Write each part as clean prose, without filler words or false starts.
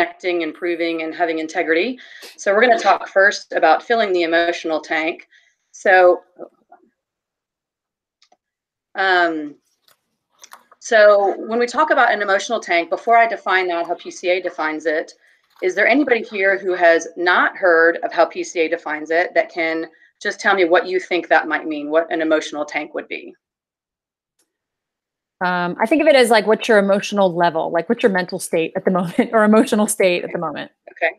connecting, improving, and having integrity. So we're going to talk first about filling the emotional tank. So, so when we talk about an emotional tank, before I define that, how PCA defines it, is there anybody here who has not heard of how PCA defines it that can just tell me what you think that might mean, what an emotional tank would be? I think of it as like, what's your emotional level? Like, what's your mental state at the moment, or emotional state at the moment? Okay.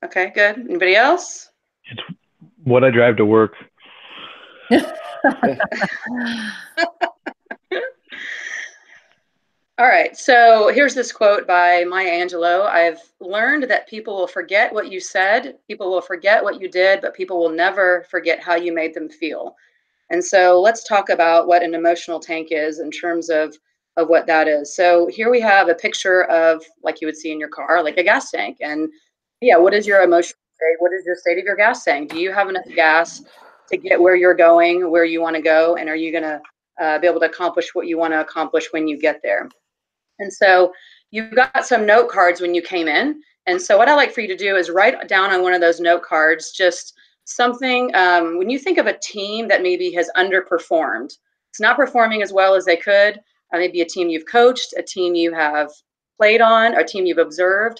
Okay, good. Anybody else? It's what I drive to work. All right, so here's this quote by Maya Angelou. I've learned that people will forget what you said, people will forget what you did, but people will never forget how you made them feel. And so let's talk about what an emotional tank is in terms of what that is. So here we have a picture of, like you would see in your car, like a gas tank. And yeah, what is your emotional state? What is your state of your gas tank? Do you have enough gas to get where you're going, where you want to go? And are you going to be able to accomplish what you want to accomplish when you get there? And so you got some note cards when you came in. And so what I like for you to do is write down on one of those note cards just something, when you think of a team that maybe has underperformed, it's not performing as well as they could, maybe a team you've coached, a team you have played on, or a team you've observed,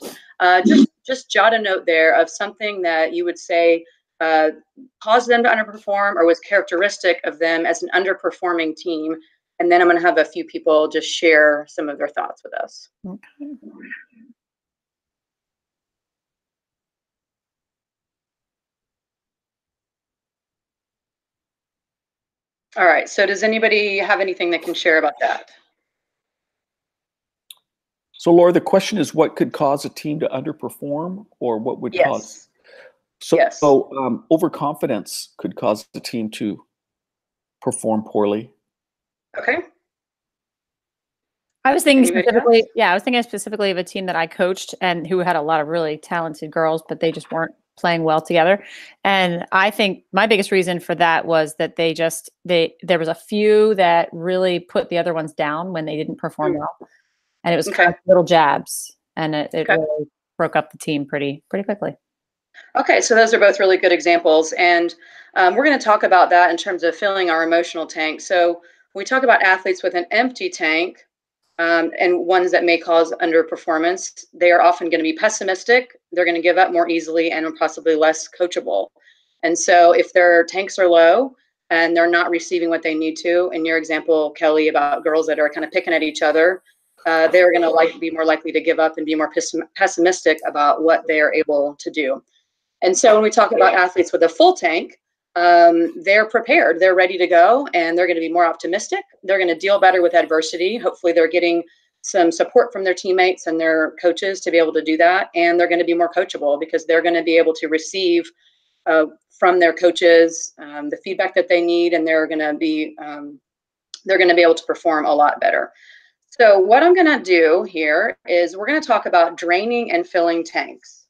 just jot a note there of something that you would say caused them to underperform or was characteristic of them as an underperforming team. And then I'm going to have a few people just share some of their thoughts with us. Okay. All right, so does anybody have anything they can share about that? So Laura, the question is, what could cause a team to underperform, or what would cause? So overconfidence could cause the team to perform poorly. Okay. I was thinking specifically, I was thinking specifically of a team that I coached and who had a lot of really talented girls, but they just weren't playing well together. And I think my biggest reason for that was that there was a few that really put the other ones down when they didn't perform well. And it was kind of little jabs, and it really broke up the team pretty quickly. Okay, so those are both really good examples. And we're going to talk about that in terms of filling our emotional tank. So when we talk about athletes with an empty tank, and ones that may cause underperformance, they are often going to be pessimistic. They're going to give up more easily and are possibly less coachable. And so if their tanks are low and they're not receiving what they need to, in your example, Kelly, about girls that are kind of picking at each other, they're going to be more likely to give up and be more pessimistic about what they are able to do. And so when we talk about athletes with a full tank, they're prepared, they're ready to go, and they're going to be more optimistic. They're going to deal better with adversity. Hopefully they're getting some support from their teammates and their coaches to be able to do that. And they're going to be more coachable because they're going to be able to receive from their coaches the feedback that they need, and they're going to be able to perform a lot better. So what I'm going to do here is we're going to talk about draining and filling tanks.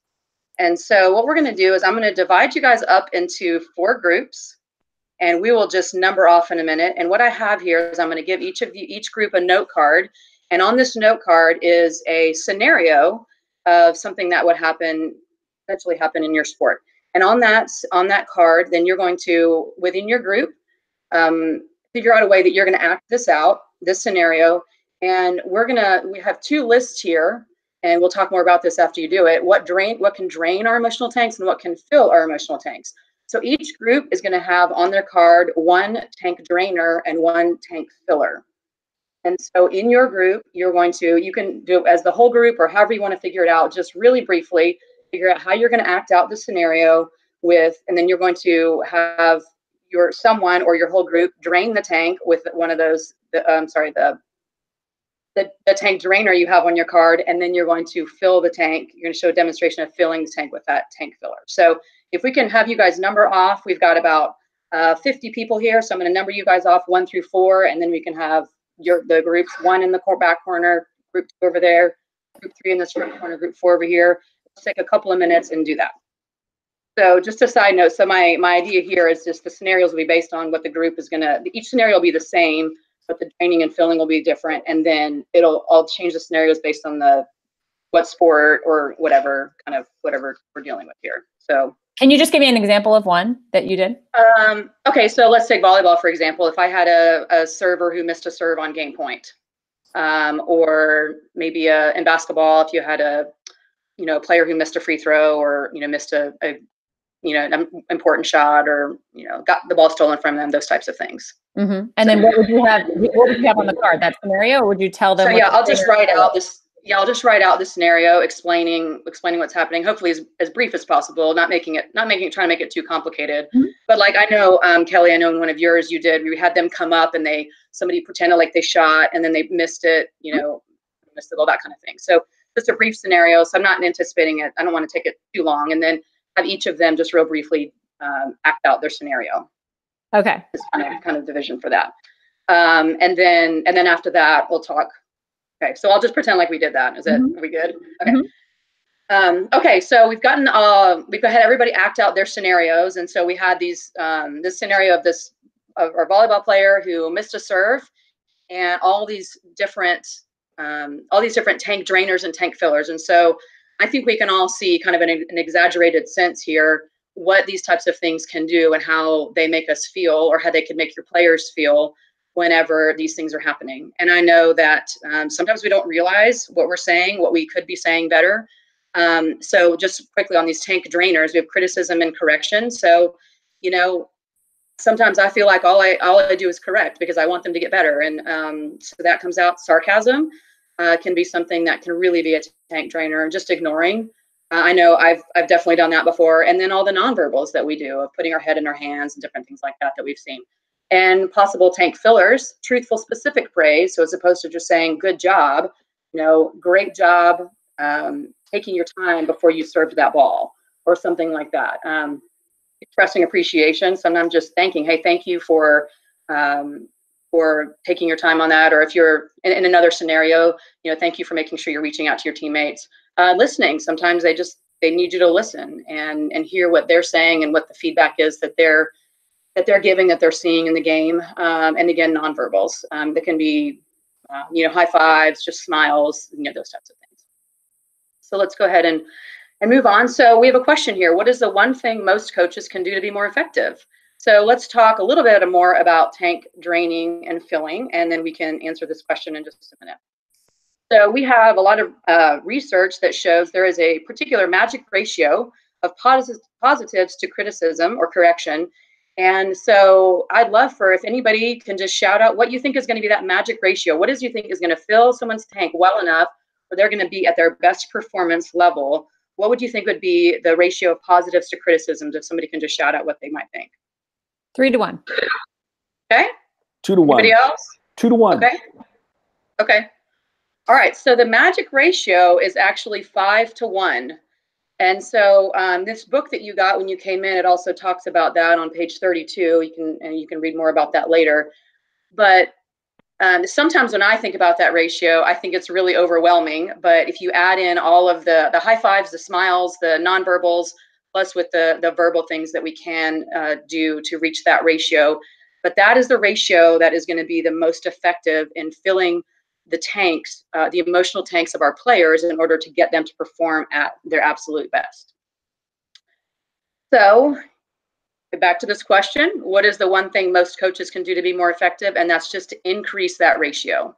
And so what we're going to do is I'm going to divide you guys up into 4 groups, and we will just number off in a minute. And what I have here is I'm going to give each group a note card. And on this note card is a scenario of something that would potentially happen in your sport. And on that card, then you're going to, within your group, figure out a way that you're going to act this out, this scenario. And we have 2 lists here. And we'll talk more about this after you do it. What can drain our emotional tanks and what can fill our emotional tanks. So each group is going to have on their card 1 tank drainer and 1 tank filler. And so in your group, you can do it as the whole group or however you want to figure it out, just really briefly figure out how you're going to act out the scenario and then you're going to have someone or your whole group drain the tank with one of those, the tank drainer you have on your card, and then you're going to fill the tank. You're going to show a demonstration of filling the tank with that tank filler. So if we can have you guys number off, we've got about 50 people here. So I'm going to number you guys off 1 through 4, and then we can have the groups 1 in the back corner, group 2 over there, group 3 in this front corner, group 4 over here. Let's take a couple of minutes and do that. So just a side note, so my idea here is just the scenarios will be based on what the group is each scenario will be the same, but the draining and filling will be different. And then I'll change the scenarios based on the what sport or whatever we're dealing with here. So can you just give me an example of one that you did? Okay, so let's take volleyball, for example. If I had a server who missed a serve on game point, or maybe in basketball, if you had a player who missed a free throw, or missed an important shot, or got the ball stolen from them, those types of things. Mm-hmm. And then what would you have? What would you have on the card? That scenario, or would you tell them? So yeah, I'll just write out this. Yeah, I'll just write out the scenario, explaining what's happening. Hopefully, as brief as possible. Not trying to make it too complicated. Mm-hmm. But like I know, Kelly, I know in one of yours you did. We had them come up and somebody pretended like they shot and then they missed it. Missed the goal, that kind of thing. So just a brief scenario. So I'm not anticipating it. I don't want to take it too long, and then have each of them just real briefly act out their scenario. Okay. It's kind of division for that. And then after that, we'll talk. Okay, so I'll just pretend like we did that. Is it? Mm-hmm. Are we good? Okay. Mm-hmm. Okay, so we've had everybody act out their scenarios, and so we had this scenario of our volleyball player who missed a serve, and all these different tank drainers and tank fillers. And so I think we can all see kind of an exaggerated sense here what these types of things can do and how they make us feel, or how they can make your players feel whenever these things are happening. And I know that sometimes we don't realize what we're saying, what we could be saying better. So just quickly on these tank drainers, we have criticism and correction. So, sometimes I feel like all I do is correct because I want them to get better. And so that comes out. Sarcasm can be something that can really be a tank drainer, just ignoring. I know I've definitely done that before. And then all the nonverbals that we do of putting our head in our hands and different things like that we've seen. And possible tank fillers, truthful, specific praise. So as opposed to just saying, good job, great job, taking your time before you served that ball or something like that. Expressing appreciation, sometimes just thanking, hey, thank you for taking your time on that. Or if you're in another scenario, thank you for making sure you're reaching out to your teammates. Listening, sometimes they need you to listen and hear what they're saying and what the feedback is that they're giving, that they're seeing in the game. And again, nonverbals that can be, high fives, just smiles, those types of things. So let's go ahead and move on. So we have a question here. What is the one thing most coaches can do to be more effective? So let's talk a little bit more about tank draining and filling, and then we can answer this question in just a minute. So we have a lot of research that shows there is a particular magic ratio of positives to criticism or correction. And so I'd love for if anybody can just shout out what you think is going to be that magic ratio. What you think is going to fill someone's tank well enough where they're going to be at their best performance level? What would you think would be the ratio of positives to criticisms if somebody can just shout out what they might think? 3 to 1. Okay. 2 to 1. Anybody else? 2 to 1. Okay. All right. So the magic ratio is actually 5 to 1. And so this book that you got when you came in, it also talks about that on page 32. You can read more about that later. But sometimes when I think about that ratio, I think it's really overwhelming. But if you add in all of the high fives, the smiles, the nonverbals, plus with the verbal things that we can do to reach that ratio. But that is the ratio that is going to be the most effective in filling the tanks, the emotional tanks of our players in order to get them to perform at their absolute best. So back to this question, what is the one thing most coaches can do to be more effective? And that's just to increase that ratio.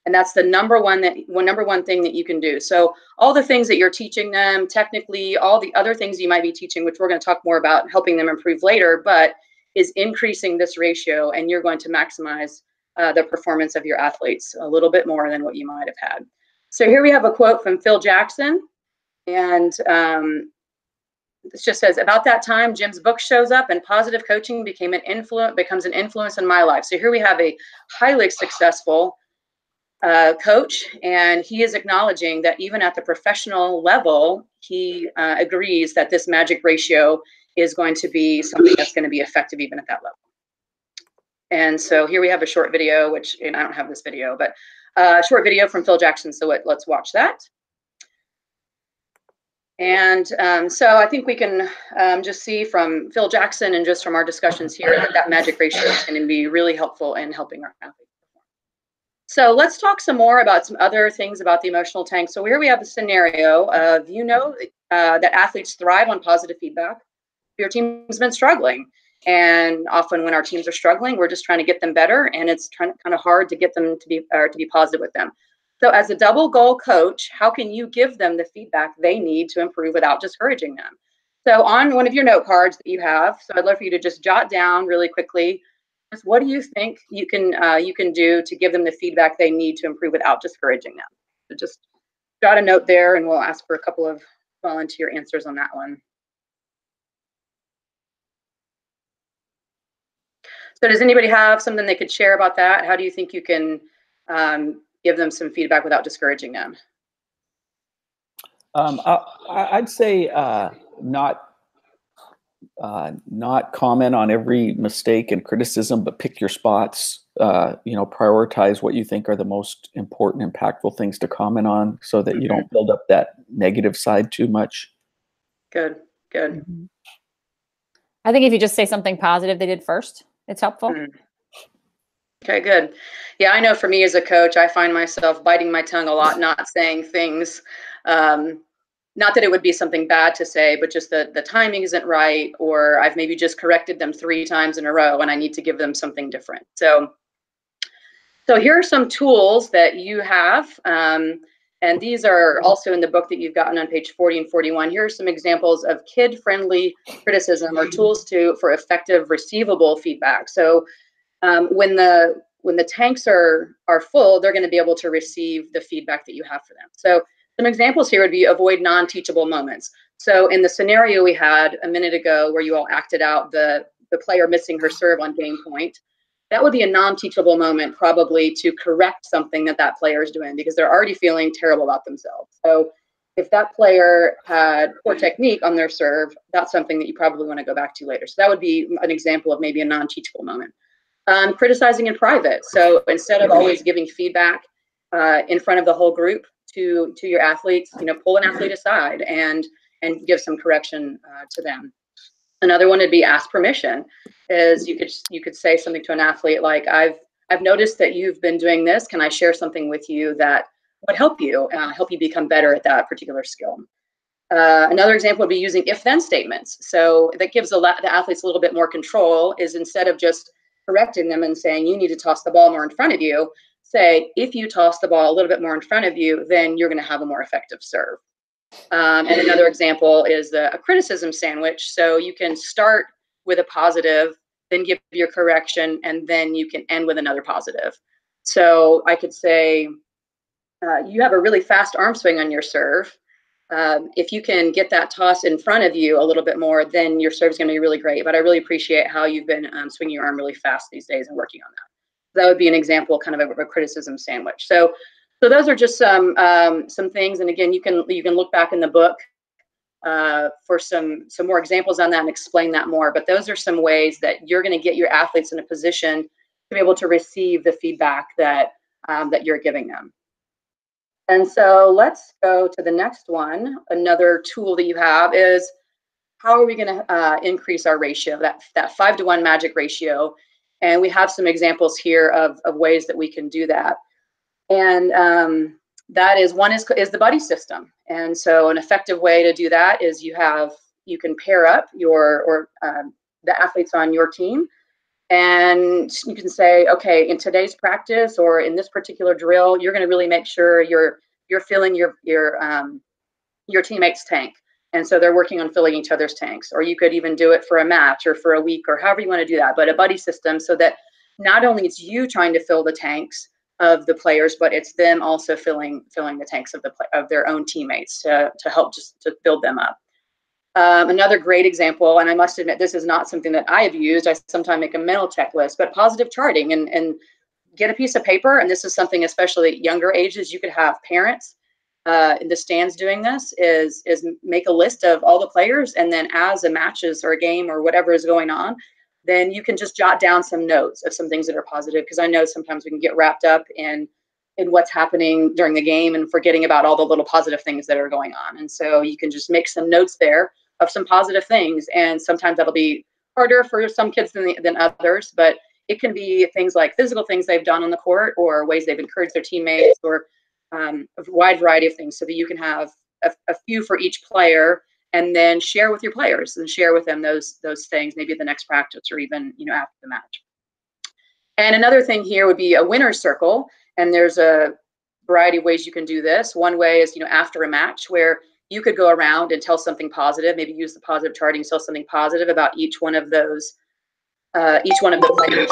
And that's the number one thing that you can do. So all the things that you're teaching them, technically, all the other things you might be teaching, which we're going to talk more about helping them improve later, but is increasing this ratio, and you're going to maximize the performance of your athletes a little bit more than what you might have had. So here we have a quote from Phil Jackson, and this just says, about that time, Jim's book shows up and positive coaching becomes an influence in my life. So here we have a highly successful coach, and he is acknowledging that even at the professional level, he agrees that this magic ratio is going to be something that's going to be effective even at that level. And so here we have a short video, and I don't have this video, but a short video from Phil Jackson. So let's watch that. And so I think we can just see from Phil Jackson and just from our discussions here that magic ratio is going to be really helpful in helping our athletes perform. So let's talk some more about some other things about the emotional tank. So here we have a scenario of, that athletes thrive on positive feedback. Your team's been struggling. And often when our teams are struggling, we're just trying to get them better, and it's kind of hard to get them to be positive with them. So as a double goal coach, how can you give them the feedback they need to improve without discouraging them? So on one of your note cards that you have, so I'd love for you to just jot down really quickly, just what do you think you can do to give them the feedback they need to improve without discouraging them? So just jot a note there, and we'll ask for a couple of volunteer answers on that one. So does anybody have something they could share about that? How do you think you can give them some feedback without discouraging them? I'd say not comment on every mistake and criticism, but pick your spots. Prioritize what you think are the most important, impactful things to comment on, so that you don't build up that negative side too much. Good. Mm-hmm. I think if you just say something positive they did first, it's helpful. Okay, good. Yeah, I know for me as a coach, I find myself biting my tongue a lot, not saying things. Not that it would be something bad to say, but just the timing isn't right, or I've maybe just corrected them 3 times in a row and I need to give them something different. So here are some tools that you have, and these are also in the book that you've gotten on page 40 and 41. Here are some examples of kid-friendly criticism or tools for effective receivable feedback. So when the tanks are full, they're going to be able to receive the feedback that you have for them. So some examples here would be avoid non-teachable moments. So in the scenario we had a minute ago where you all acted out the player missing her serve on game point, that would be a non-teachable moment probably to correct something that player is doing, because they're already feeling terrible about themselves. So if that player had poor technique on their serve, that's something that you probably want to go back to later. So that would be an example of maybe a non-teachable moment. Criticizing in private. So instead of always giving feedback in front of the whole group to your athletes, pull an athlete aside and give some correction to them. Another one would be ask permission. Is you could say something to an athlete like, I've noticed that you've been doing this. Can I share something with you that would help you become better at that particular skill? Another example would be using if-then statements. So that gives the athletes a little bit more control, is instead of just correcting them and saying, you need to toss the ball more in front of you, say, if you toss the ball a little bit more in front of you, then you're going to have a more effective serve. And another example is a criticism sandwich. So you can start with a positive, then give your correction, and then you can end with another positive. So I could say, you have a really fast arm swing on your serve. If you can get that toss in front of you a little bit more, then your serve is going to be really great. But I really appreciate how you've been swinging your arm really fast these days and working on that. That would be an example, kind of a criticism sandwich. So those are just some things. And again, you can look back in the book for some more examples on that and explain that more. But those are some ways that you're going to get your athletes in a position to be able to receive the feedback that you're giving them. And so let's go to the next one. Another tool that you have is, how are we going to increase our ratio, that 5-to-1 magic ratio? And we have some examples here of ways that we can do that. And that is, one is the buddy system. And so an effective way to do that is you can pair up the athletes on your team. And you can say, okay, in today's practice or in this particular drill, you're going to really make sure you're filling your teammates' tank. And so they're working on filling each other's tanks. Or you could even do it for a match or for a week or however you want to do that. But a buddy system, so that not only it's you trying to fill the tanks of the players, but it's them also filling the tanks of their own teammates to help just to build them up. Another great example, and I must admit this is not something that I have used, I sometimes make a mental checklist, but positive charting, and get a piece of paper, and this is something especially at younger ages, you could have parents in the stands doing this, is make a list of all the players, and then as a matches or a game or whatever is going on, then you can just jot down some notes of some things that are positive, because I know sometimes we can get wrapped up in what's happening during the game and forgetting about all the little positive things that are going on. And so you can just make some notes there of some positive things. And sometimes that'll be harder for some kids than others, but it can be things like physical things they've done on the court, or ways they've encouraged their teammates, or a wide variety of things, so that you can have a few for each player, and then share with your players and share with them those things, maybe at the next practice or even, after the match. And another thing here would be a winner's circle. And there's a variety of ways you can do this. One way is, after a match, where you could go around and tell something positive, maybe use the positive charting, tell something positive about each one of those players,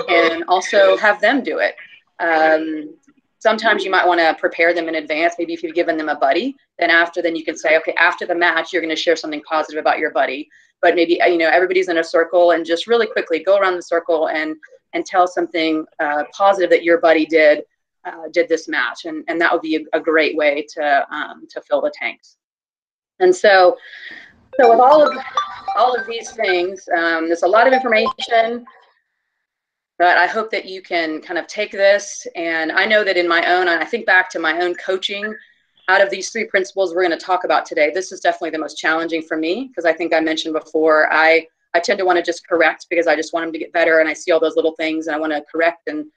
and also have them do it. Sometimes you might want to prepare them in advance. Maybe if you've given them a buddy, then you can say, okay, after the match, you're going to share something positive about your buddy. But maybe, everybody's in a circle, and just really quickly go around the circle and tell something positive that your buddy did this match. And that would be a great way to fill the tanks. And so with all of these things, there's a lot of information, but I hope that you can kind of take this. And I know that in my own, I think back to my own coaching, out of these 3 principles we're going to talk about today, this is definitely the most challenging for me, because I think I mentioned before, I tend to want to just correct, because I just want them to get better, and I see all those little things, and I want to correct and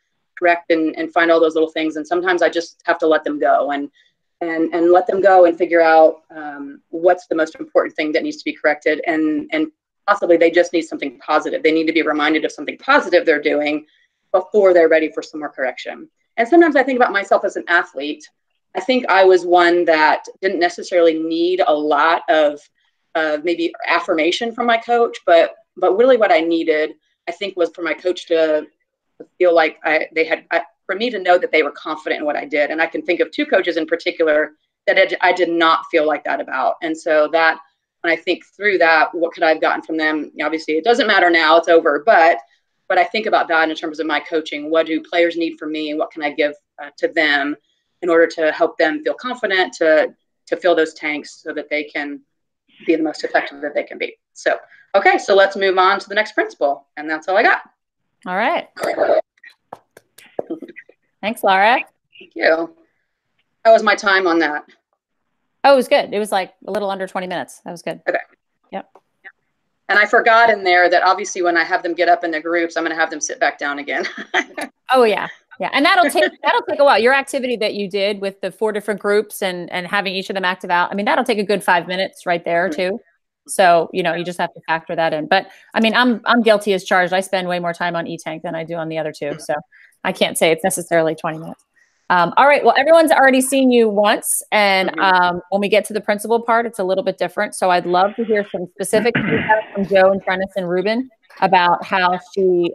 find all those little things. And sometimes I just have to let them go and let them go and figure out what's the most important thing that needs to be corrected, and possibly they just need something positive. They need to be reminded of something positive they're doing before they're ready for some more correction. And sometimes I think about myself as an athlete. I think I was one that didn't necessarily need a lot of maybe affirmation from my coach, but really what I needed, I think, was for my coach to feel like for me to know that they were confident in what I did. And I can think of 2 coaches in particular that I did not feel like that about. And so that, when I think through that, what could I have gotten from them? Obviously, it doesn't matter now, it's over. But I think about that in terms of my coaching. What do players need from me? What can I give to them in order to help them feel confident to fill those tanks so that they can be the most effective that they can be? So, okay, so let's move on to the next principle. And that's all I got. All right. Thanks, Laura. Thank you. How was my time on that? Oh, it was good. It was like a little under 20 minutes. That was good. Okay. Yep. And I forgot in there that obviously when I have them get up in the groups, I'm going to have them sit back down again. Oh, yeah. Yeah. And that'll take a while. Your activity that you did with the 4 different groups and having each of them active out, I mean, that'll take a good 5 minutes right there too. So, you just have to factor that in. But I mean, I'm guilty as charged. I spend way more time on eTank than I do on the other 2. So I can't say it's necessarily 20 minutes. All right. Well, everyone's already seen you once. And when we get to the principal part, it's a little bit different. So I'd love to hear some specific feedback from Joe and Prentice and Ruben about how she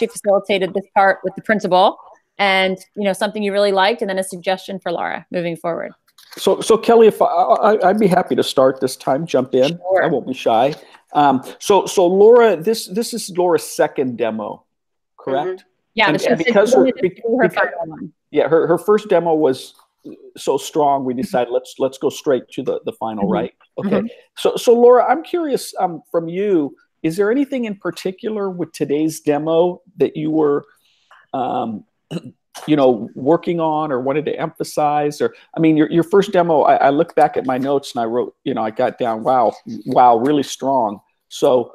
facilitated this part with the principal, and, something you really liked, and then a suggestion for Laura moving forward. So Kelly, if I'd be happy to start this time, jump in. Sure. I won't be shy. So Laura, this is Laura's 2nd demo, correct? Yeah, and because her first demo was so strong, we decided let's go straight to the final, right? Okay. So Laura, I'm curious from you, is there anything in particular with today's demo that you were working on or wanted to emphasize? Or, I mean, your first demo, I looked back at my notes and I wrote, I got down, wow, really strong. So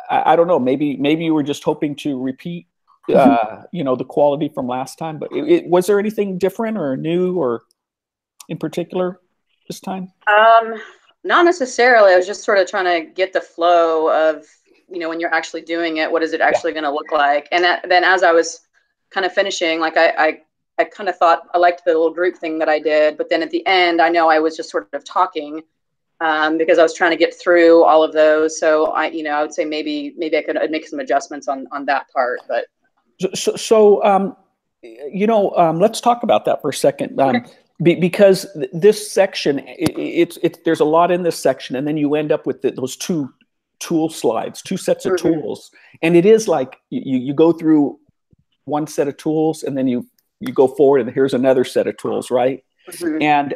I don't know, maybe you were just hoping to repeat, the quality from last time, but was there anything different or new or in particular this time? Not necessarily. I was just sort of trying to get the flow of, when you're actually doing it, what is it actually going to look like? And then as I was kind of finishing, like I kind of thought I liked the little group thing that I did, but then at the end, I know I was just sort of talking because I was trying to get through all of those. So I would say maybe I could make some adjustments on that part. But let's talk about that for a second. Because this section, there's a lot in this section, and then you end up with those 2 tool slides, 2 sets of tools, and it is like you go through one set of tools, and then you go forward, and here's another set of tools, right? And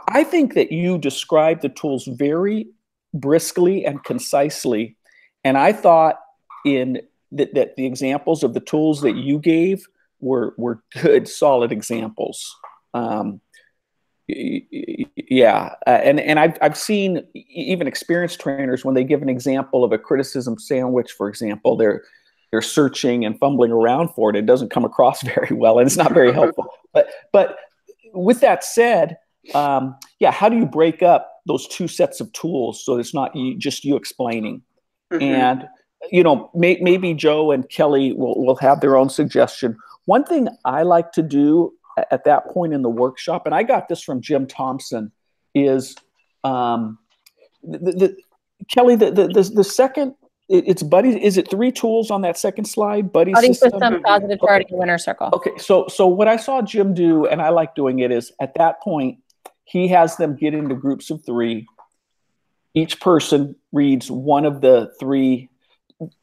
I think that you described the tools very briskly and concisely, and I thought that the examples of the tools that you gave were good, solid examples. And I've seen even experienced trainers, when they give an example of a criticism sandwich, for example, they're searching and fumbling around for it. It doesn't come across very well, and it's not very helpful. But with that said, yeah, how do you break up those two sets of tools so it's not just you explaining? And maybe Joe and Kelly will have their own suggestion. One thing I like to do at that point in the workshop, and I got this from Jim Thompson, is Kelly, the second, it's buddies. Is it 3 tools on that second slide? Buddy system, positive charting, winner circle. Okay, so what I saw Jim do, and I like doing it, is at that point he has them get into groups of 3. Each person reads one of the 3.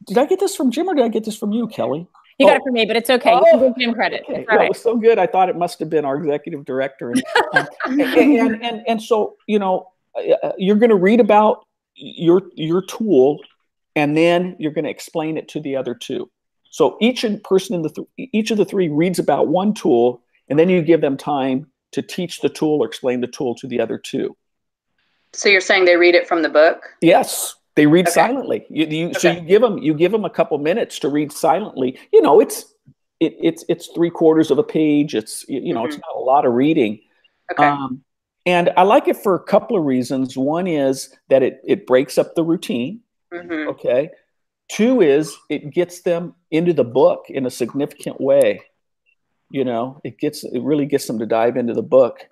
Did I get this from Jim or did I get this from you, Kelly? You got it from me, but it's okay. You can give Jim credit. Okay. That was so good. I thought it must have been our executive director. And so, you're going to read about your tool, and then you're going to explain it to the other 2. So each person each of the 3 reads about one tool, and then you give them time to teach the tool or explain the tool to the other 2. So you're saying they read it from the book? Yes, they read silently. So you give them a couple minutes to read silently. It's 3/4 of a page. It's it's not a lot of reading. Okay. And I like it for a couple of reasons. One is that it breaks up the routine. Okay. 2 is it gets them into the book in a significant way. It really gets them to dive into the book.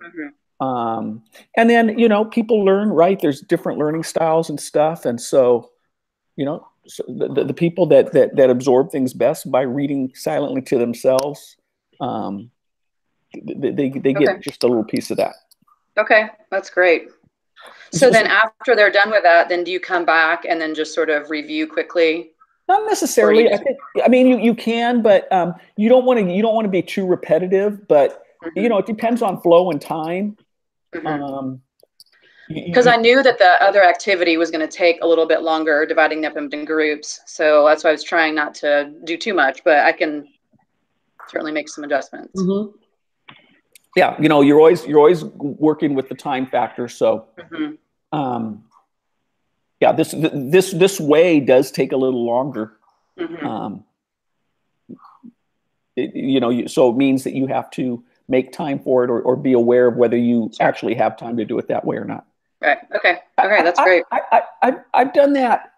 And then, people learn, right? There's different learning styles and stuff. And so, so the people that absorb things best by reading silently to themselves, they get just a little piece of that. Okay. That's great. So then after they're done with that, then do you come back and then just sort of review quickly? Not necessarily. You can, but you don't want to be too repetitive, but it depends on flow and time. Because I knew that the other activity was going to take a little bit longer, dividing up into groups. So that's why I was trying not to do too much, but I can certainly make some adjustments. Yeah, you're always working with the time factor. So, yeah, this way does take a little longer. So it means that you have to make time for it or be aware of whether you actually have time to do it that way or not. Right. Okay. That's great. I've done that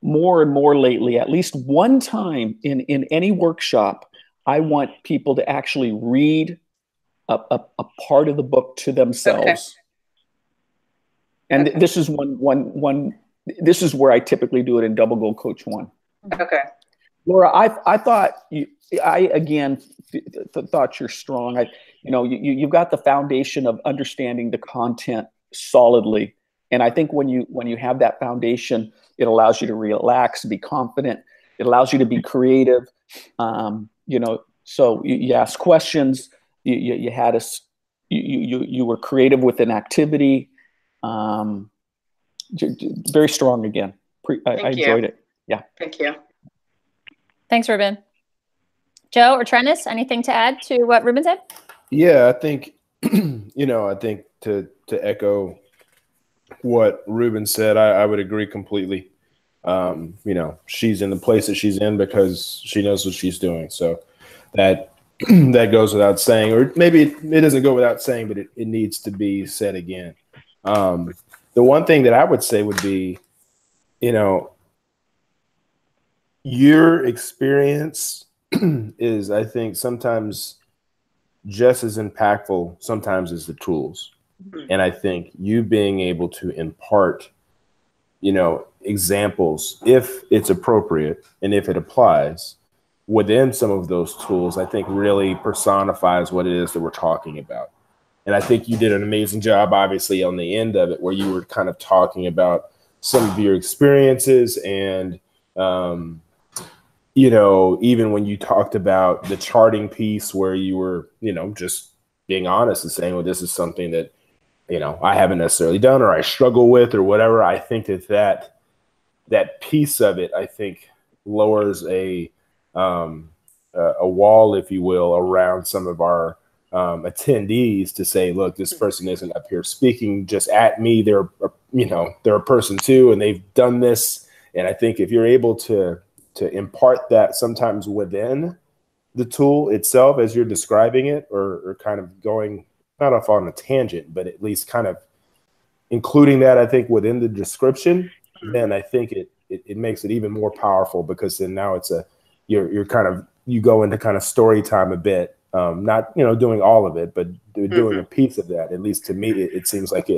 more and more lately. At least one time in any workshop, I want people to actually read a part of the book to themselves. Okay. And this is this is where I typically do it in Double Gold Coach 1. Okay. Laura, I thought thought you're strong. You've got the foundation of understanding the content solidly, and I think when you have that foundation, it allows you to relax, be confident. It allows you to be creative. So you ask questions. You had us. You were creative with an activity. Very strong again. I enjoyed it. Yeah. Thank you. Thanks, Ruben. Joe or Trennis, anything to add to what Ruben said? Yeah, I think, I think to echo what Ruben said, I would agree completely. She's in the place that she's in because she knows what she's doing. So that goes without saying, or maybe it doesn't go without saying, but it needs to be said again. The one thing that I would say would be, your experience is, I think, sometimes just as impactful sometimes as the tools. And I think you being able to impart, examples, if it's appropriate and if it applies within some of those tools, I think really personifies what it is that we're talking about. And I think you did an amazing job, obviously, on the end of it, where you were kind of talking about some of your experiences and, even when you talked about the charting piece where you were, just being honest and saying, well, this is something that, I haven't necessarily done or I struggle with or whatever. I think that piece of it, I think, lowers a wall, if you will, around some of our attendees to say, look, this person isn't up here speaking just at me. They're a person too, and they've done this. And I think if you're able to impart that sometimes within the tool itself as you're describing it, or kind of going not off on a tangent, but at least kind of including that, I think, within the description, then I think it makes it even more powerful, because then now it's you're kind of, you go into kind of story time a bit, not, doing all of it, but doing a piece of that. At least to me, it seems like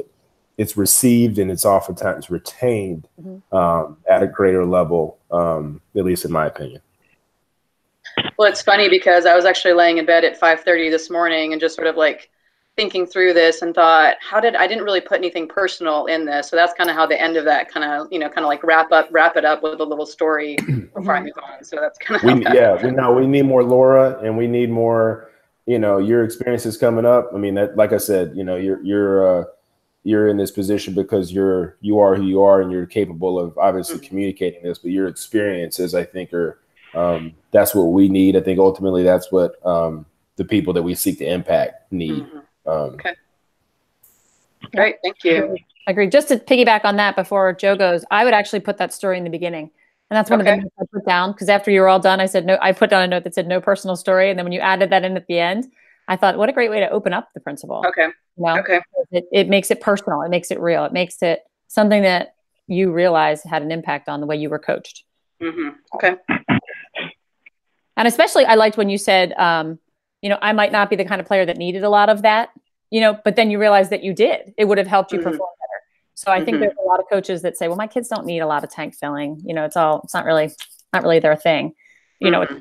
it's received and it's oftentimes retained at a greater level, at least in my opinion. Well, it's funny because I was actually laying in bed at 5:30 this morning and just sort of like thinking through this and thought, I didn't really put anything personal in this. So that's kind of how the end of that kind of like wrap it up with a little story before I move on. So that's kind of we need more Laura, and we need more, your experiences coming up. I mean, that, like I said, you're in this position because you are who you are, and you're capable of obviously communicating this, but your experiences, I think, are that's what we need. I think ultimately that's what the people that we seek to impact need. Okay. Great. Thank you. I agree. Just to piggyback on that before Joe goes, I would actually put that story in the beginning. And that's one of the notes I put down, because after you were all done, I said, no, I put down a note that said no personal story. And then when you added that in at the end, I thought, what a great way to open up the principle. Okay. Okay. It makes it personal. It makes it real. It makes it something that you realize had an impact on the way you were coached. Okay. And especially I liked when you said, I might not be the kind of player that needed a lot of that, but then you realize that you did. It would have helped you perform better. So I think there's a lot of coaches that say, well, my kids don't need a lot of tank filling. It's not really their thing. It's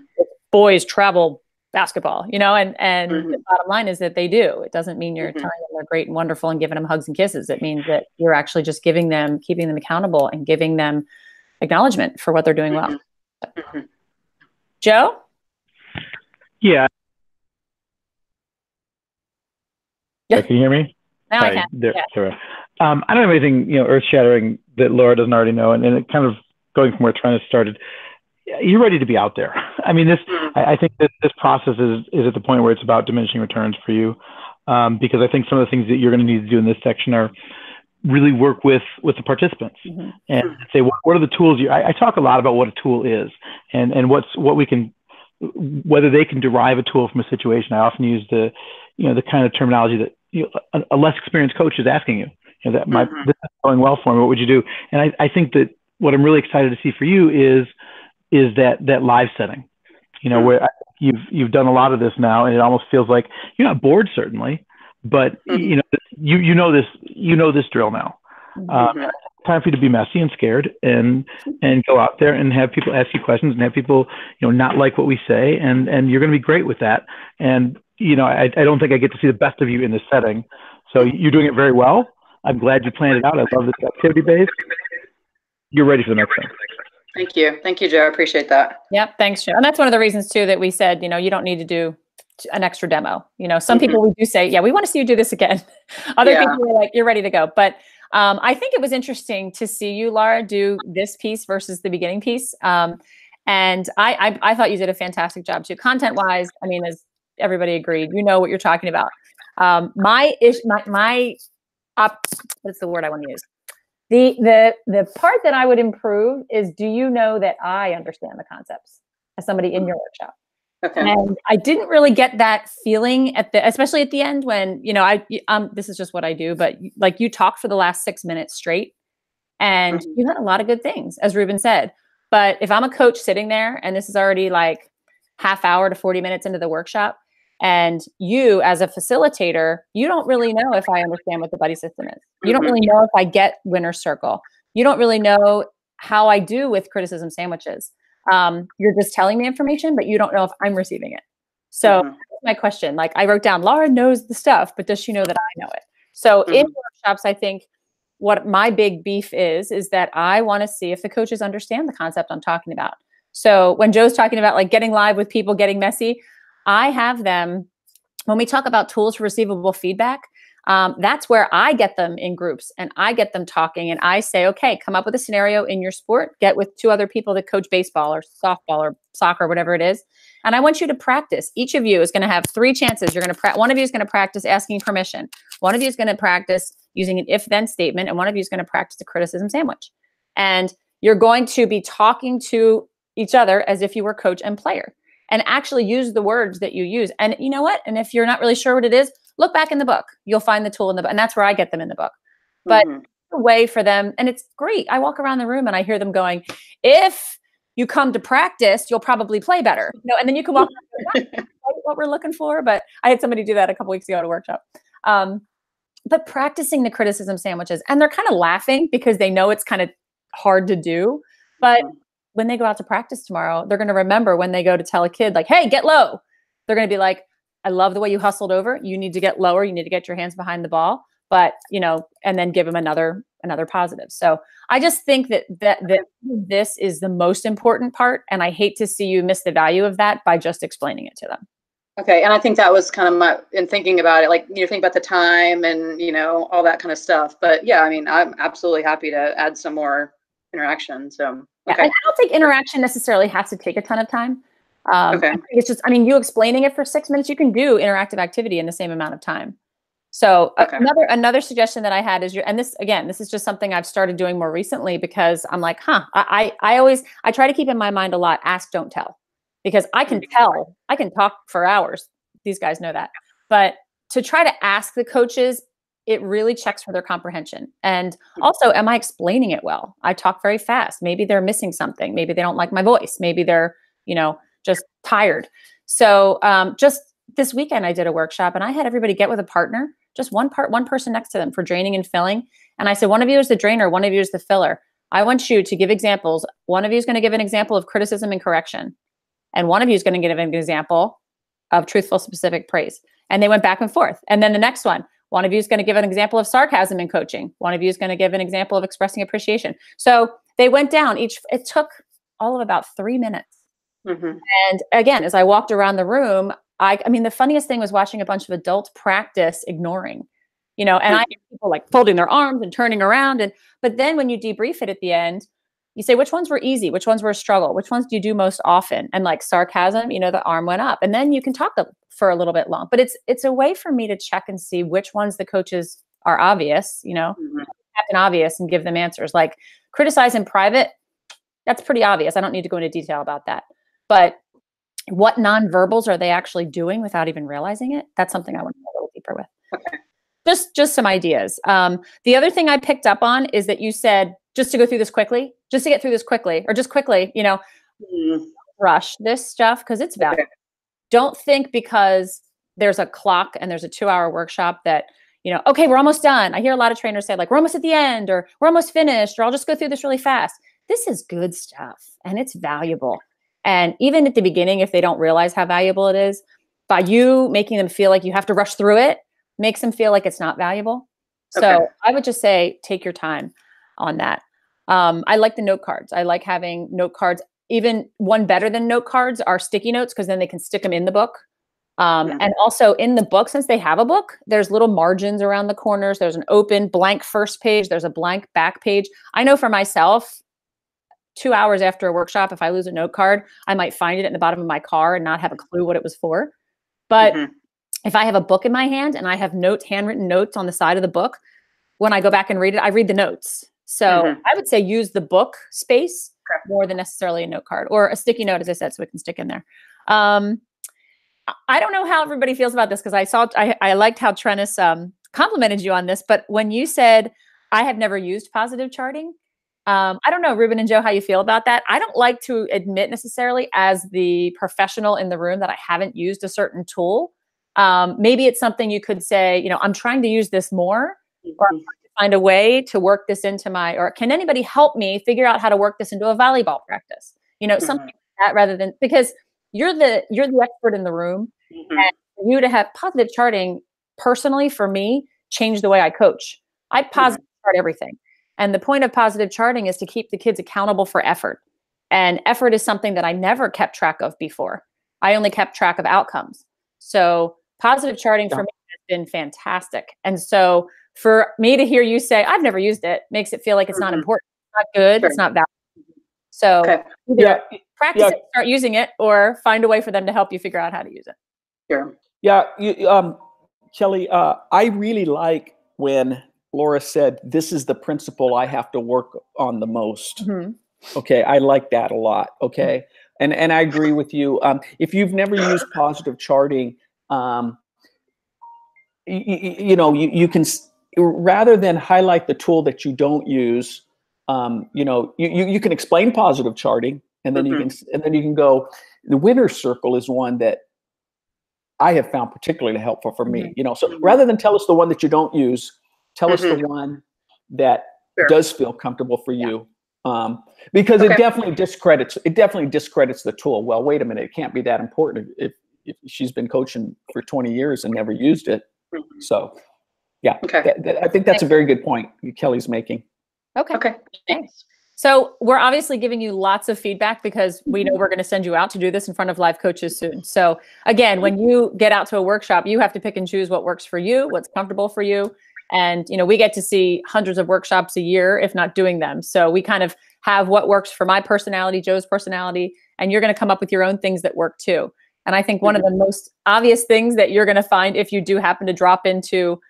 boys travel basketball, and the bottom line is that they do. It doesn't mean you're telling them they're great and wonderful and giving them hugs and kisses. It means that you're actually just keeping them accountable and giving them acknowledgement for what they're doing well. Joe? Yeah. Can you hear me? Now I can. Sorry. I don't have anything, earth-shattering that Laura doesn't already know, and it kind of going from where Trina started. You're ready to be out there. I mean, I think that this process is at the point where it's about diminishing returns for you, because I think some of the things that you're going to need to do in this section are really work with the participants and say, what are the tools I talk a lot about what a tool is and what we can, whether they can derive a tool from a situation. I often use the kind of terminology that a less experienced coach is asking you, this is going well for me. What would you do? And I think that what I'm really excited to see for you is that live setting, where you've done a lot of this now, and it almost feels like you're not bored, certainly, but you know this drill now. Time for you to be messy and scared and go out there and have people ask you questions and have people not like what we say, and you're going to be great with that. And I don't think I get to see the best of you in this setting, so you're doing it very well. I'm glad you planned it out. I love this activity base. You're ready for the next thing. Thank you, Joe. I appreciate that. Yep. Thanks, Joe. And that's one of the reasons too that we said, you don't need to do an extra demo. Some people we do say, yeah, we want to see you do this again. Other people are like, you're ready to go. But I think it was interesting to see you, Laura, do this piece versus the beginning piece. And I thought you did a fantastic job too. Content-wise, I mean, as everybody agreed, what you're talking about. What's the word I want to use? The part that I would improve is, do you know that I understand the concepts as somebody in your workshop? Okay. And I didn't really get that feeling especially at the end when, this is just what I do, but like you talked for the last 6 minutes straight and you had a lot of good things, as Ruben said. But if I'm a coach sitting there and this is already like half hour to 40 minutes into the workshop, and you as a facilitator, you don't really know if I understand what the buddy system is. You don't really know if I get winner's circle. You don't really know how I do with criticism sandwiches. You're just telling me information, but you don't know if I'm receiving it. So that's my question. Like I wrote down, Laura knows the stuff, but does she know that I know it? So in workshops, I think what my big beef is that I want to see if the coaches understand the concept I'm talking about. So when Joe's talking about like getting live with people, getting messy, I have them, when we talk about tools for receivable feedback, that's where I get them in groups and I get them talking and I say, okay, come up with a scenario in your sport, get with 2 other people that coach baseball or softball or soccer, whatever it is. And I want you to practice. Each of you is going to have 3 chances. One of you is going to practice asking permission. One of you is going to practice using an if-then statement. And one of you is going to practice a criticism sandwich. And you're going to be talking to each other as if you were coach and player, and actually use the words that you use. And you know what? And if you're not really sure what it is, look back in the book. You'll find the tool in the book. And that's where I get them in the book. But a way for them, and it's great. I walk around the room and I hear them going, if you come to practice, you'll probably play better. You know, and then you can walk around and go, what we're looking for. But I had somebody do that a couple weeks ago at a workshop. But practicing the criticism sandwiches, and they're kind of laughing because they know it's kind of hard to do. But when they go out to practice tomorrow, they're going to remember when they go to tell a kid like, hey, get low. They're going to be like, I love the way you hustled over. You need to get lower. You need to get your hands behind the ball. But, you know, and then give them another positive. So I just think that this is the most important part. And I hate to see you miss the value of that by just explaining it to them. Okay. And I think that was kind of in thinking about it, like, you know, think about the time and, you know, all that kind of stuff. But yeah, I mean, I'm absolutely happy to add some more interaction. So, okay. Yeah, and I don't think interaction necessarily has to take a ton of time. Okay. It's just, I mean, you explaining it for 6 minutes, you can do interactive activity in the same amount of time. So another suggestion that I had is this is just something I've started doing more recently because I'm like, I try to keep in my mind a lot, ask, don't tell, because I can talk for hours. These guys know that, but to try to ask the coaches, it really checks for their comprehension. And also, am I explaining it well? I talk very fast. Maybe they're missing something. Maybe they don't like my voice. Maybe they're, you know, just tired. So just this weekend I did a workshop and I had everybody get with a partner, just one person next to them for draining and filling. And I said, one of you is the drainer, one of you is the filler. I want you to give examples. One of you is going to give an example of criticism and correction. And one of you is going to give an example of truthful, specific praise. And they went back and forth. And then the next one of you is going to give an example of sarcasm in coaching. One of you is going to give an example of expressing appreciation. So they went down it took all of about 3 minutes. And again, as I walked around the room, I mean, the funniest thing was watching a bunch of adults practice ignoring, you know, and I hear people like folding their arms and turning around. But then when you debrief it at the end, you say, which ones were easy? Which ones were a struggle? Which ones do you do most often? And like sarcasm, you know, the arm went up, and then you can talk for a little bit long, but it's a way for me to check and see which ones the coaches are obvious, you know, Captain Obvious, and give them answers. Like criticize in private. That's pretty obvious. I don't need to go into detail about that, but what nonverbals are they actually doing without even realizing it? That's something I want to go a little deeper with. Okay. Just some ideas. The other thing I picked up on is that you said, just to get through this quickly, or just quickly, you know, rush this stuff because it's valuable. Okay. Don't think because there's a clock and there's a 2-hour workshop that, you know, okay, we're almost done. I hear a lot of trainers say like, we're almost at the end, or we're almost finished, or I'll just go through this really fast. This is good stuff and it's valuable. And even at the beginning, if they don't realize how valuable it is, by you making them feel like you have to rush through it, makes them feel like it's not valuable. So I would just say, take your time on that. I like the note cards. I like having note cards. Even one better than note cards are sticky notes, because then they can stick them in the book. And also in the book, since they have a book, there's little margins around the corners. There's an open blank first page. There's a blank back page. I know for myself, 2 hours after a workshop, if I lose a note card, I might find it in the bottom of my car and not have a clue what it was for. But if I have a book in my hand and I have handwritten notes on the side of the book, when I go back and read it, I read the notes. So I would say use the book space more than necessarily a note card or a sticky note, as I said, so it can stick in there. I don't know how everybody feels about this, because I liked how Trennis complimented you on this, but when you said, I have never used positive charting, I don't know, Ruben and Joe, how you feel about that. I don't like to admit necessarily as the professional in the room that I haven't used a certain tool. Maybe it's something you could say, you know, I'm trying to use this more, or I'm trying to find a way to work this into or can anybody help me figure out how to work this into a volleyball practice? You know, something like that, rather than, because you're the expert in the room, and for you to have positive charting, personally, for me, changed the way I coach. I positive chart everything. And the point of positive charting is to keep the kids accountable for effort. And effort is something that I never kept track of before. I only kept track of outcomes. So positive charting for me has been fantastic. And so for me to hear you say, I've never used it, makes it feel like it's not important. It's not good. It's not valuable. So either practice it, start using it, or find a way for them to help you figure out how to use it. Sure. Yeah. Kelly, I really like when Laura said, this is the principle I have to work on the most. Okay, I like that a lot. Okay, and I agree with you. If you've never used positive charting, you can, rather than highlight the tool that you don't use, you can explain positive charting, and then you can go. The winner's circle is one that I have found particularly helpful for me. So rather than tell us the one that you don't use, tell us the one that does feel comfortable for you. Because it definitely discredits the tool. Well, wait a minute, it can't be that important if she's been coaching for 20 years and never used it. So yeah, I think that's a very good point Kelly's making. Okay. Thanks. So we're obviously giving you lots of feedback because we know we're going to send you out to do this in front of live coaches soon. So again, when you get out to a workshop, you have to pick and choose what works for you, what's comfortable for you. And, we get to see hundreds of workshops a year, if not doing them. So we kind of have what works for my personality, Joe's personality, and you're going to come up with your own things that work too. And I think one of the most obvious things that you're going to find if you do happen to drop into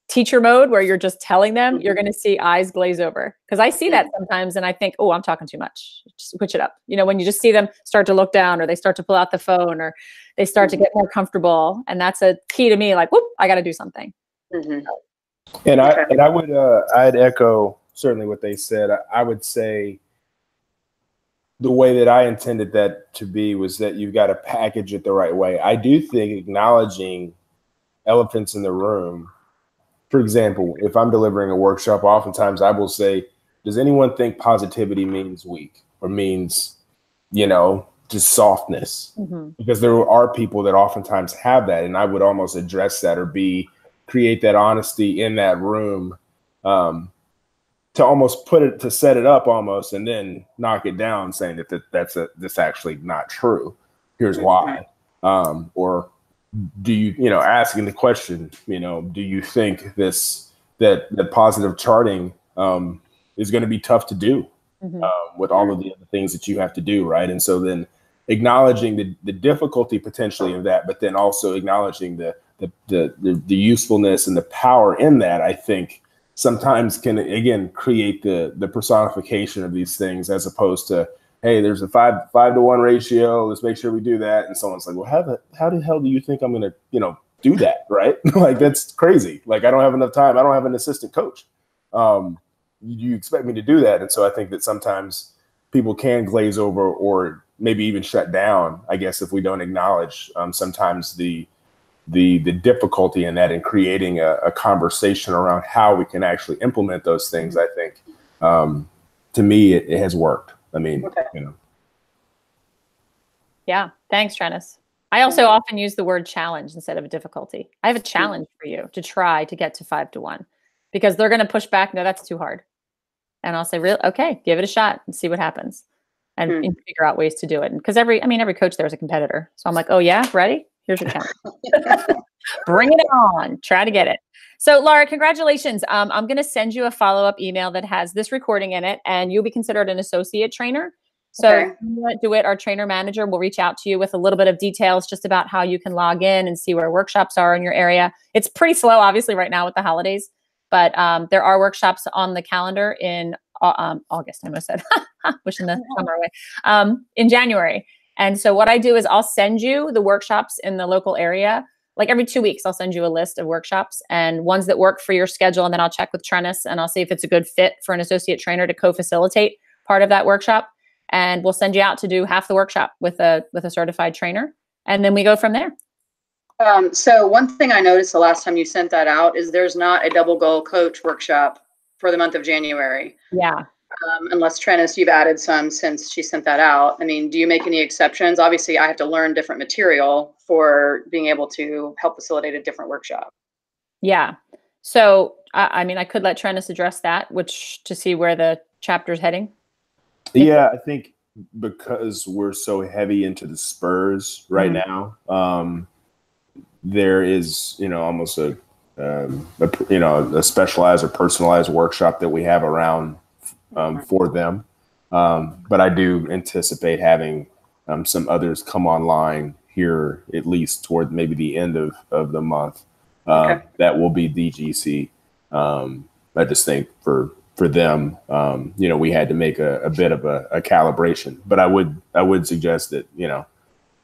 teacher mode where you're just telling them, you're going to see eyes glaze over. Because I see that sometimes and I think, oh, I'm talking too much. Just switch it up. When you just see them start to look down, or they start to pull out the phone, or they start to get more comfortable. And that's a key to me, like, whoop, I got to do something. And I'd echo certainly what they said. I would say the way that I intended that to be was that you've got to package it the right way. I do think acknowledging elephants in the room. For example, if I'm delivering a workshop, oftentimes I will say, does anyone think positivity means weak or means, just softness? Because there are people that oftentimes have that. And I would almost address that or create that honesty in that room to almost to set it up almost, and then knock it down saying that's actually not true. Here's why. Or do you, asking the question, do you think that positive charting is going to be tough to do with all of the other things that you have to do, right? And so then acknowledging the difficulty potentially of that, but then also acknowledging the usefulness and the power in that, I think sometimes can, again, create the personification of these things, as opposed to, hey, there's a 5-to-1 ratio. Let's make sure we do that. And someone's like, well, how the hell do you think I'm going to, do that? Right. Like, that's crazy. Like, I don't have enough time. I don't have an assistant coach. You expect me to do that. And so I think that sometimes people can glaze over or maybe even shut down, I guess, if we don't acknowledge sometimes the difficulty in that, and creating a conversation around how we can actually implement those things. I think to me, it has worked. I mean, Yeah. Thanks, Trennis. I also often use the word challenge instead of a difficulty. I have a challenge for you to try to get to 5-to-1, because they're going to push back. No, that's too hard. And I'll say, really? Okay, give it a shot and see what happens, and figure out ways to do it. And because every coach there is a competitor. So I'm like, oh yeah, ready? Here's your challenge. Bring it on. Try to get it. So Laura, congratulations. I'm going to send you a follow-up email that has this recording in it, and you'll be considered an associate trainer. So if you want to do it, our trainer manager will reach out to you with a little bit of details just about how you can log in and see where workshops are in your area. It's pretty slow, obviously, right now with the holidays, but there are workshops on the calendar in August, I almost said, wishing the summer away, in January. And so what I do is I'll send you the workshops in the local area. Like every 2 weeks, I'll send you a list of workshops and ones that work for your schedule. And then I'll check with Trennis and I'll see if it's a good fit for an associate trainer to co-facilitate part of that workshop. And we'll send you out to do half the workshop with a certified trainer. And then we go from there. So one thing I noticed the last time you sent that out is there's not a double goal coach workshop for the month of January. Yeah. Unless Trennis, you've added some since she sent that out. I mean, do you make any exceptions? Obviously, I have to learn different material for being able to help facilitate a different workshop. Yeah. So, I could let Trennis address that, to see where the chapter's heading. Yeah, I think because we're so heavy into the spurs right now, there is, almost a specialized or personalized workshop that we have around for them. But I do anticipate having some others come online here, at least toward maybe the end of the month. That will be DGC. I just think for for them, you know, we had to make a bit of a calibration. But I would suggest that, you know,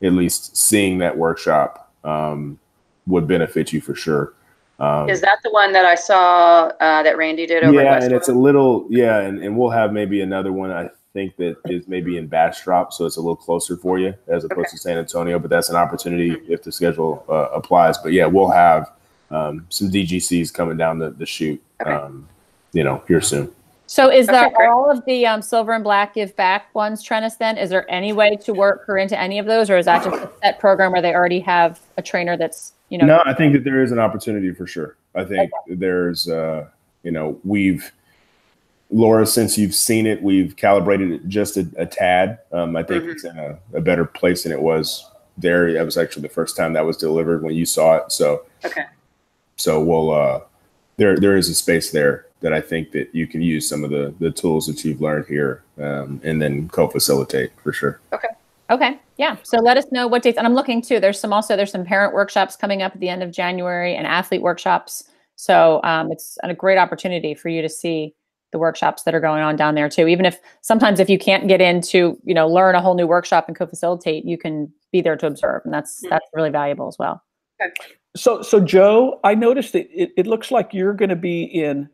at least seeing that workshop would benefit you for sure. Is that the one that I saw that Randy did over at Westwood? And it's a little, and we'll have maybe another one, I think, that is maybe in Bastrop, so it's a little closer for you as opposed to San Antonio, but that's an opportunity if the schedule applies. But yeah, we'll have some DGCs coming down the chute, you know, here soon. So is there all of the silver and black give back ones, Trennis, then? Is there any way to work her into any of those, or is that just a set program where they already have a trainer that's, you know? No, I think that there is an opportunity for sure. I think there's, you know, Laura, since you've seen it, we've calibrated it just a tad. I think it's in a better place than it was there. That was actually the first time that was delivered when you saw it. So, so we'll, there is a space there that I think that you can use some of the tools that you've learned here, and then co-facilitate for sure. Okay. Yeah. So let us know what dates. And I'm looking too. There's some parent workshops coming up at the end of January and athlete workshops. So it's a great opportunity for you to see the workshops that are going on down there too. Even if sometimes if you can't get into, you know, learn a whole new workshop and co-facilitate, you can be there to observe. And that's really valuable as well. So Joe, I noticed that it looks like you're going to be in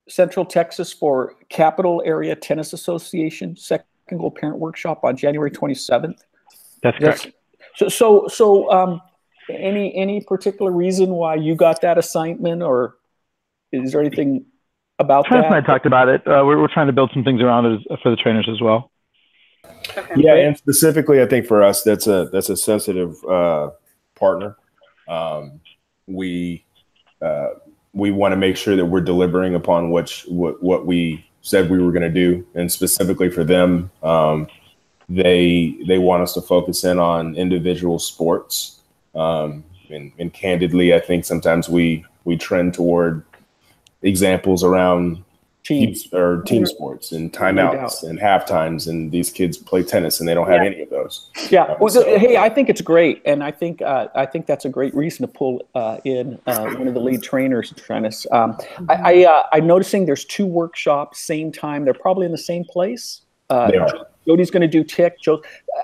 Central Texas for Capital Area Tennis Association Second Goal Parent Workshop on January 27th. That's correct. So any particular reason why you got that assignment, or is there anything about Trent that? and I talked about it. We're trying to build some things around it for the trainers as well. Yeah, and specifically, I think for us, that's a sensitive partner. We want to make sure that we're delivering upon what we said we were going to do, and specifically for them, they want us to focus in on individual sports. And candidly, I think sometimes we trend toward examples around team sports and timeouts and half times, and these kids play tennis and they don't have any of those. Hey, I think it's great, and I think that's a great reason to pull in one of the lead trainers, Trennis. I'm noticing there's 2 workshops same time. They're probably in the same place. They are. Jody's going to do TIC.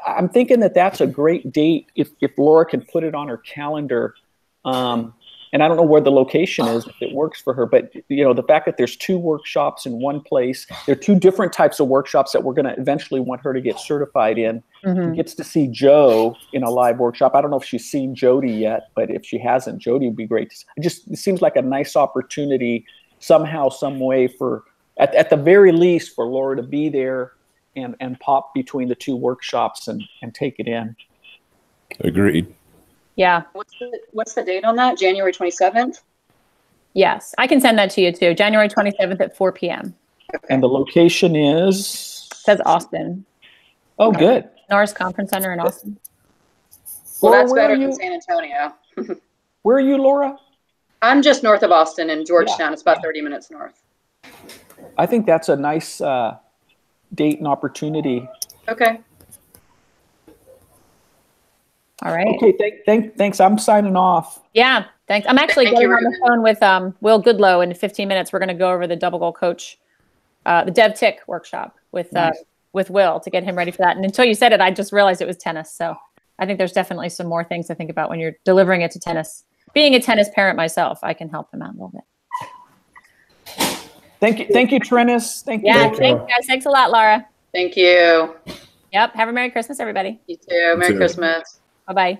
I'm thinking that's a great date if Laura can put it on her calendar. And I don't know where the location is, if it works for her, but you know, the fact that there's 2 workshops in one place, there are 2 different types of workshops that we're going to eventually want her to get certified in. She gets to see Joe in a live workshop. I don't know if she's seen Jody yet, but if she hasn't, Jody would be great. It seems like a nice opportunity somehow, some way for, at the very least, for Laura to be there and pop between the 2 workshops and take it in. Agreed. Yeah. What's the date on that? January 27th? Yes. I can send that to you too. January 27th at 4 p.m. And the location is? It says Austin. Oh, good. Norris Conference Center in Austin. Well, that's better than San Antonio. Where are you, Laura? I'm just north of Austin in Georgetown. It's about 30 minutes north. I think that's a nice date and opportunity. Okay. All right. Okay. Thanks. I'm signing off. Yeah. Thanks. I'm actually getting on the phone with Will Goodlow in 15 minutes. We're going to go over the double goal coach, the Dev TIC workshop with Will to get him ready for that. And until you said it, I just realized it was tennis. So I think there's definitely some more things to think about when you're delivering it to tennis. Being a tennis parent myself, I can help him out a little bit. Thank you, Trennis. Thank you. Yeah, thanks, guys. Thanks a lot, Laura. Thank you. Yep. Have a Merry Christmas, everybody. You too. Merry Christmas. Bye-bye.